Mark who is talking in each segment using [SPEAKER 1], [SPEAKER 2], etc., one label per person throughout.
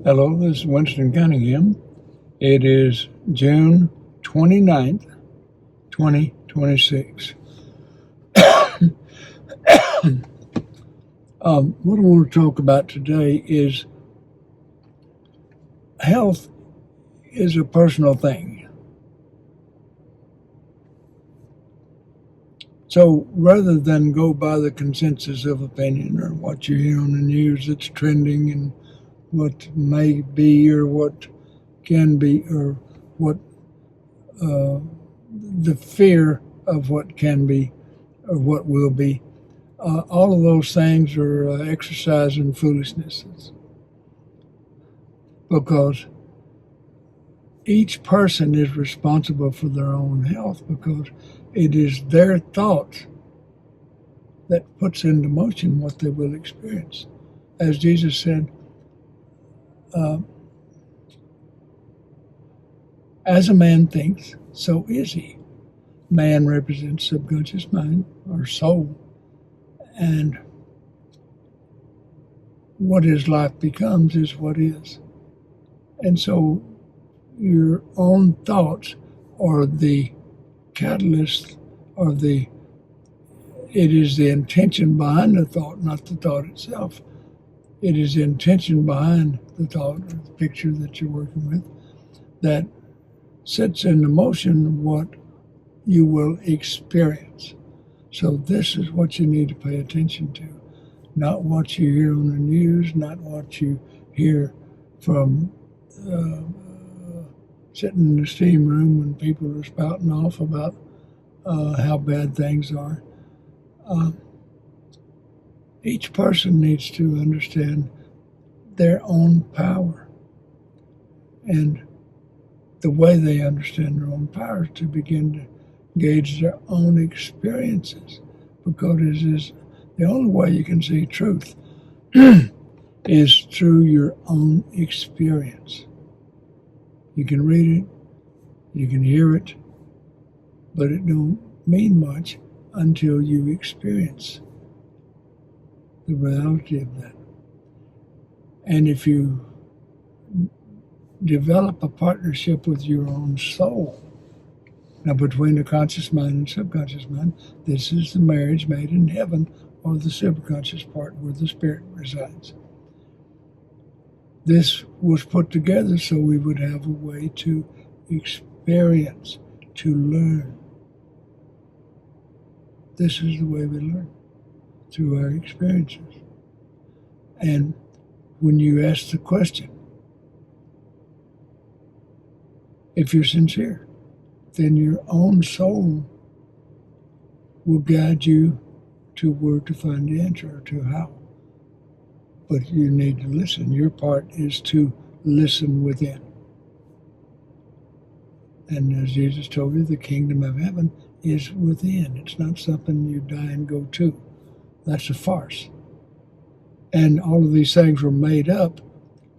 [SPEAKER 1] Hello, this is Winston Cunningham. It is June 29th, 2026. What I want to talk about today is health is a personal thing. So rather than go by the consensus of opinion or what you hear on the news that's trending and what may be or what can be or what the fear of what can be or what will be, all of those things are exercise in foolishness because each person is responsible for their own health because it is their thoughts that puts into motion what they will experience. As Jesus said, as a man thinks, so is he. Man represents subconscious mind or soul, and what his life becomes is what is. And so your own thoughts are the catalyst or it is the intention behind the thought, not the thought itself. It is the intention behind the thought or the picture that you're working with that sets into motion what you will experience. So this is what you need to pay attention to, not what you hear on the news, not what you hear from sitting in the steam room when people are spouting off about how bad things are. Each person needs to understand their own power. And the way they understand their own power is to begin to gauge their own experiences, because it is the only way you can see truth is through your own experience. You can read it, you can hear it, but it don't mean much until you experience the reality of that. And if you develop a partnership with your own soul, now between the conscious mind and subconscious mind, this is the marriage made in heaven, or the superconscious part where the spirit resides. This was put together so we would have a way to experience, to learn. This is the way we learn, through our experiences. And when you ask the question, if you're sincere, then your own soul will guide you to where to find the answer, or to how. But you need to listen. Your part is to listen within. And as Jesus told you, the kingdom of heaven is within. It's not something you die and go to. That's a farce. And all of these things were made up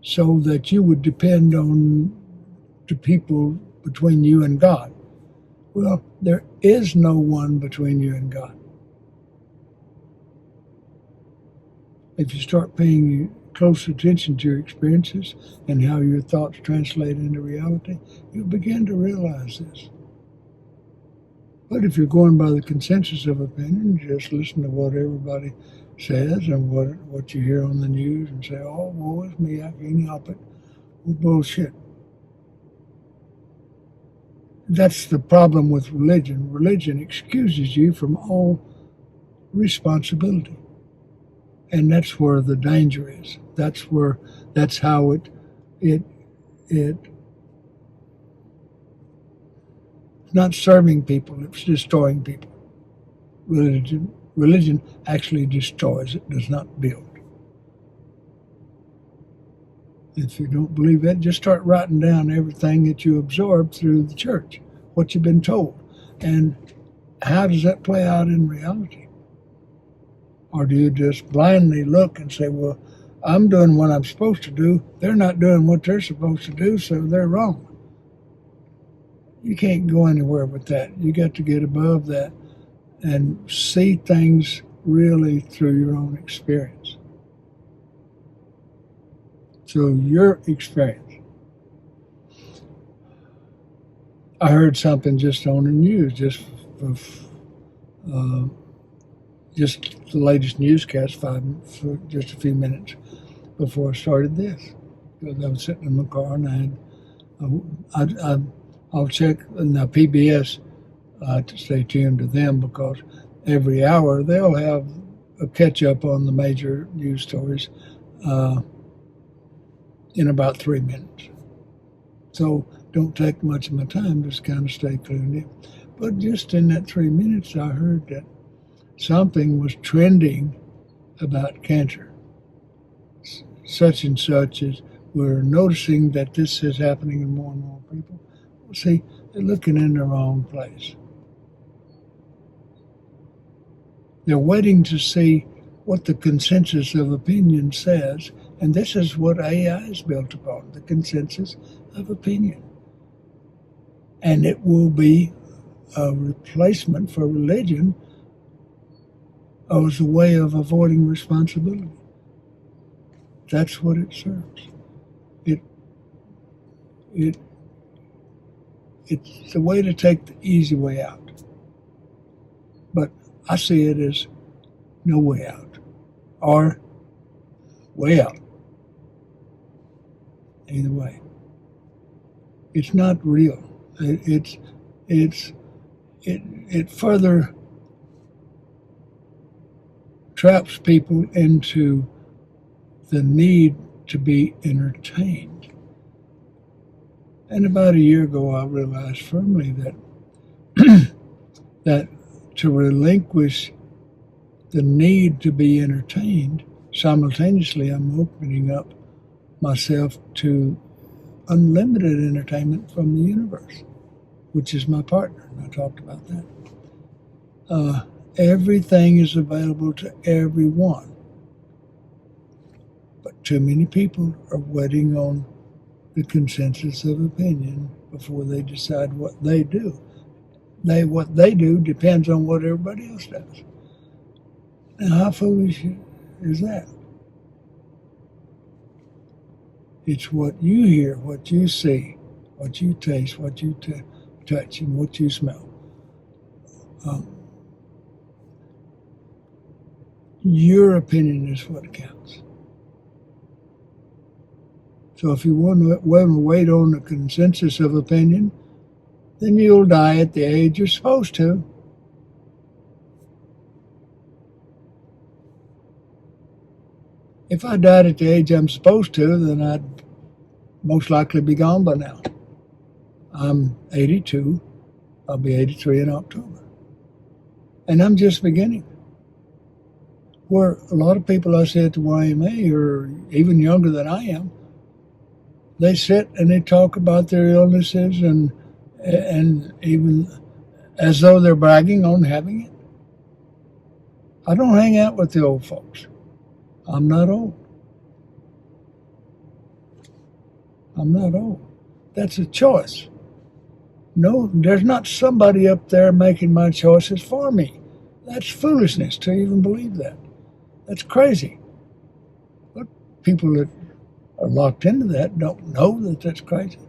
[SPEAKER 1] so that you would depend on the people between you and God. Well, there is no one between you and God. If you start paying close attention to your experiences and how your thoughts translate into reality, you'll begin to realize this. But if you're going by the consensus of opinion, just listen to what everybody says and what you hear on the news and say, oh, woe is me, I can't help it. Well, bullshit. That's the problem with religion. Religion excuses you from all responsibility. And that's where the danger is. That's how it's not serving people, it's destroying people. Religion actually destroys, it does not build. If you don't believe that, just start writing down everything that you absorb through the church, what you've been told, and how does that play out in reality? Or do you just blindly look and say, well, I'm doing what I'm supposed to do, they're not doing what they're supposed to do, so they're wrong. You can't go anywhere with that. You got to get above that and see things really through your own experience. through your experience. I heard something just on the news, uh, just the latest newscast, for just a few minutes before I started this. Because I was sitting in my car and I'll check now PBS to stay tuned to them because every hour they'll have a catch up on the major news stories in about 3 minutes. So don't take much of my time, just kind of stay clued in. But just in that 3 minutes, I heard that something was trending about cancer. Such and such as we're noticing that this is happening in more and more people. See, they're looking in the wrong place. They're waiting to see what the consensus of opinion says, and this is what AI is built upon, the consensus of opinion. And it will be a replacement for religion as a way of avoiding responsibility. That's what it serves. It's a way to take the easy way out. But I see it as no way out or way out. Either way. It's not real. It further traps people into the need to be entertained. And about a year ago, I realized firmly that that to relinquish the need to be entertained, simultaneously I'm opening up myself to unlimited entertainment from the universe, which is my partner, and I talked about that. Everything is available to everyone, but too many people are waiting on the consensus of opinion before they decide what they do. What they do depends on what everybody else does. Now, how foolish is that? It's what you hear, what you see, what you taste, what you touch, and what you smell. Your opinion is what counts. So if you want to wait on the consensus of opinion, then you'll die at the age you're supposed to. If I died at the age I'm supposed to, then I'd most likely be gone by now. I'm 82. I'll be 83 in October. And I'm just beginning. Where a lot of people I see at the YMA are even younger than I am, they sit and they talk about their illnesses and even as though they're bragging on having it. I don't hang out with the old folks. I'm not old. I'm not old. That's a choice. No, there's not somebody up there making my choices for me. That's foolishness to even believe that. That's crazy. But people that are locked into that don't know that that's crazy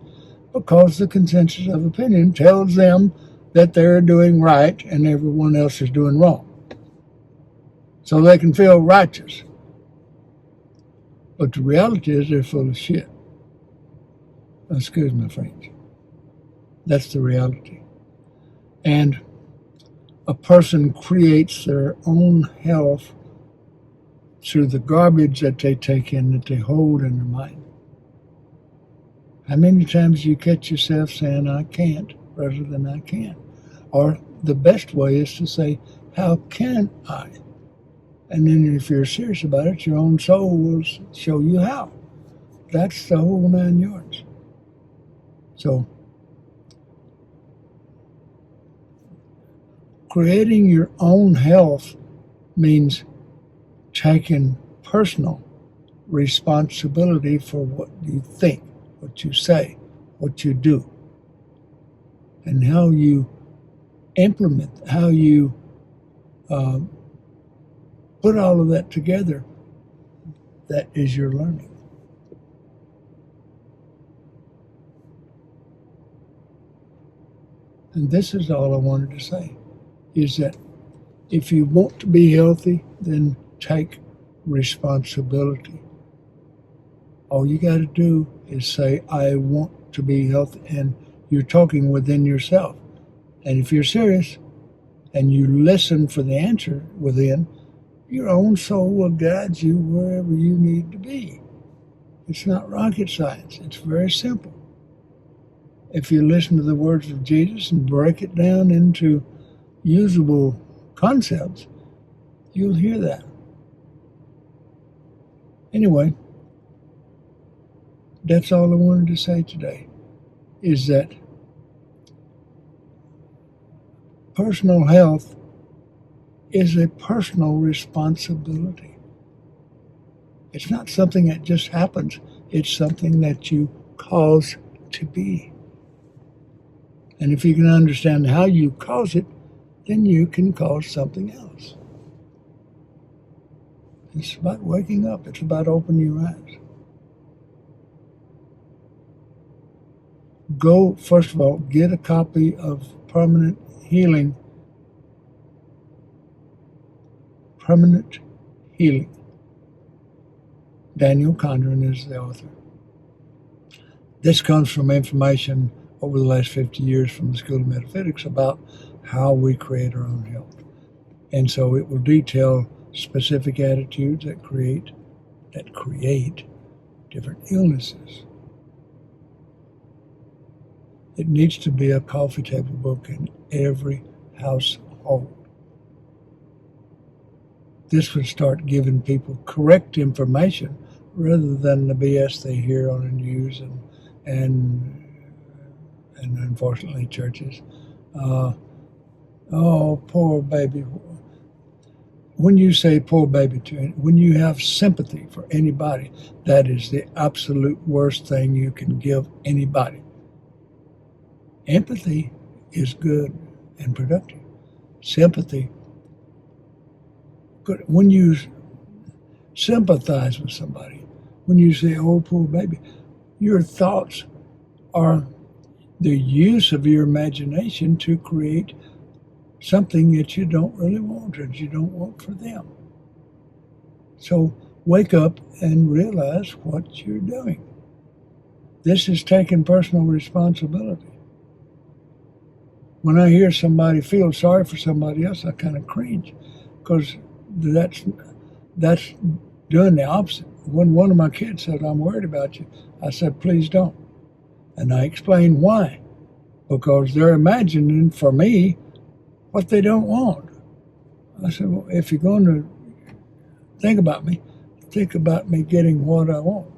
[SPEAKER 1] because the consensus of opinion tells them that they're doing right and everyone else is doing wrong. So they can feel righteous. But the reality is they're full of shit. Excuse my French. That's the reality. And a person creates their own health through the garbage that they take in, that they hold in their mind. How many times you catch yourself saying, I can't, rather than I can? Or the best way is to say, how can I? And then if you're serious about it, your own soul will show you how. That's the whole 9 yards. So, creating your own health means taking personal responsibility for what you think, what you say, what you do, and how you implement, how you put all of that together. That is your learning. And this is all I wanted to say, is that if you want to be healthy, then take responsibility. All you got to do is say, I want to be healthy, and you're talking within yourself. And if you're serious and you listen for the answer within, your own soul will guide you wherever you need to be. It's not rocket science. It's very simple. If you listen to the words of Jesus and break it down into usable concepts, you'll hear that. Anyway, that's all I wanted to say today, is that personal health is a personal responsibility. It's not something that just happens. It's something that you cause to be. And if you can understand how you cause it, then you can cause something else. It's about waking up. It's about opening your eyes. Go, first of all, get a copy of Permanent Healing. Permanent Healing. Daniel Condren is the author. This comes from information over the last 50 years from the School of Metaphysics about how we create our own health. And so it will detail specific attitudes that create different illnesses. It needs to be a coffee table book in every household. This would start giving people correct information rather than the BS they hear on the news and unfortunately churches. Oh, poor baby. When you say poor baby when you have sympathy for anybody, that is the absolute worst thing you can give anybody. Empathy is good and productive. Sympathy, good. When you sympathize with somebody, when you say, oh, poor baby, your thoughts are the use of your imagination to create something that you don't really want or that you don't want for them. So wake up and realize what you're doing. This is taking personal responsibility. When I hear somebody feel sorry for somebody else, I kind of cringe, because that's doing the opposite. When one of my kids said, I'm worried about you, I said, please don't. And I explained why. Because they're imagining for me what they don't want. I said, well, if you're going to think about me getting what I want.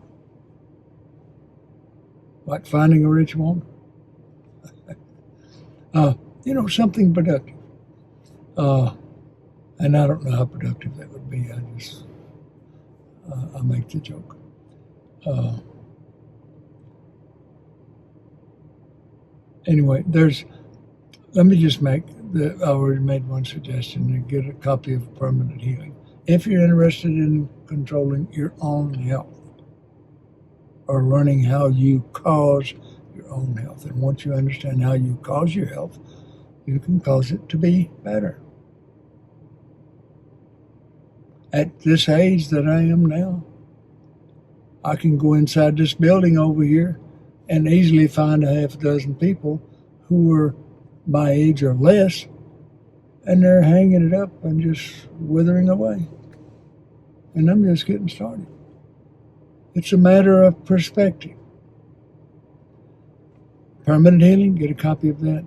[SPEAKER 1] Like finding a rich woman. Something productive. And I don't know how productive that would be. I make the joke. Anyway, let me just I already made one suggestion, to get a copy of Permanent Healing. If you're interested in controlling your own health or learning how you cause your own health, and once you understand how you cause your health, you can cause it to be better. At this age that I am now, I can go inside this building over here and easily find a half dozen people who are my age or less, and they're hanging it up and just withering away. And I'm just getting started. It's a matter of perspective. Permanent Healing, get a copy of that.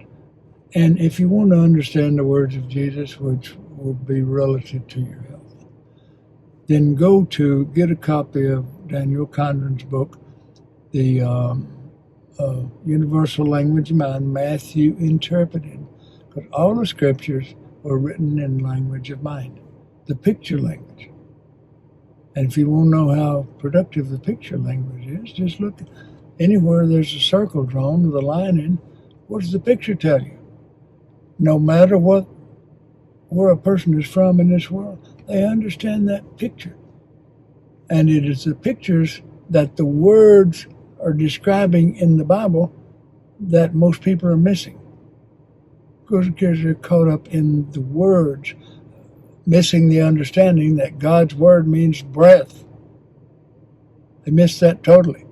[SPEAKER 1] And if you want to understand the words of Jesus, which will be relative to your health, then get a copy of Daniel Condren's book, The Universal Language of Mind, Matthew Interpreted. Because all the scriptures were written in language of mind, the picture language. And if you want to know how productive the picture language is, just look anywhere there's a circle drawn with a line in. What does the picture tell you? No matter where a person is from in this world, they understand that picture. And it is the pictures that the words are describing in the Bible that most people are missing. because they're caught up in the words, missing the understanding that God's word means breath. They miss that totally.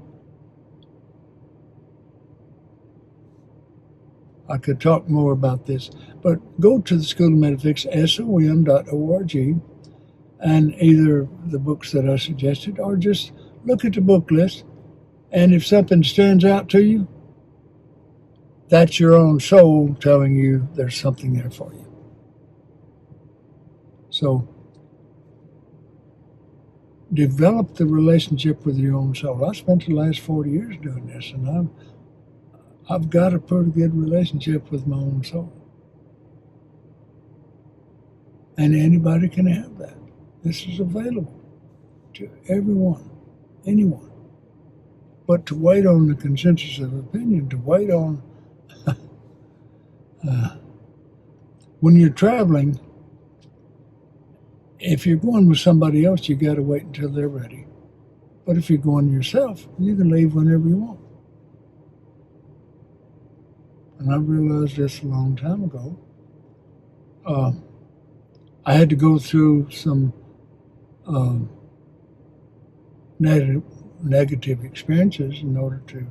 [SPEAKER 1] I could talk more about this, but go to the School of Metaphysics, som.org, and either the books that I suggested, or just look at the book list, and if something stands out to you, that's your own soul telling you there's something there for you. So, develop the relationship with your own soul. I spent the last 40 years doing this, and I've got a pretty good relationship with my own soul. And anybody can have that. This is available to everyone, anyone. But to wait on the consensus of opinion, to wait on, when you're traveling, if you're going with somebody else, you got to wait until they're ready. But if you're going yourself, you can leave whenever you want. And I realized this a long time ago. I had to go through some negative experiences in order to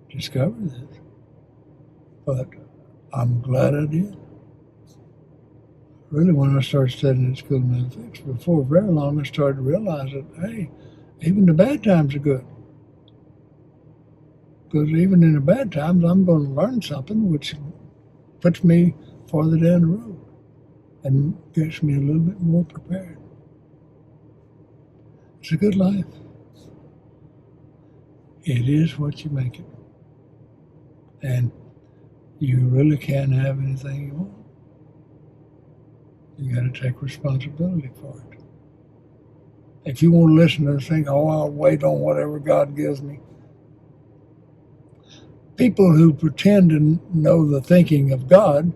[SPEAKER 1] discover this. But I'm glad I did. Really, when I started studying at School of Metaphysics, before very long, I started to realize that, hey, even the bad times are good. Because even in the bad times, I'm going to learn something which puts me farther down the road and gets me a little bit more prepared. It's a good life. It is what you make it. And you really can't have anything you want. You got to take responsibility for it. If you want to listen to the thing, oh, I'll wait on whatever God gives me. People who pretend to know the thinking of God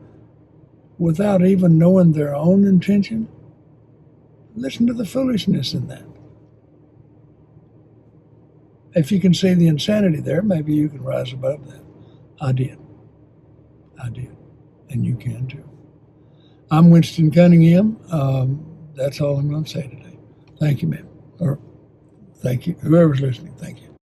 [SPEAKER 1] without even knowing their own intention, listen to the foolishness in that. If you can see the insanity there, maybe you can rise above that. I did. And you can too. I'm Winston Cunningham. That's all I'm going to say today. Thank you, ma'am. Or thank you. Whoever's listening, thank you.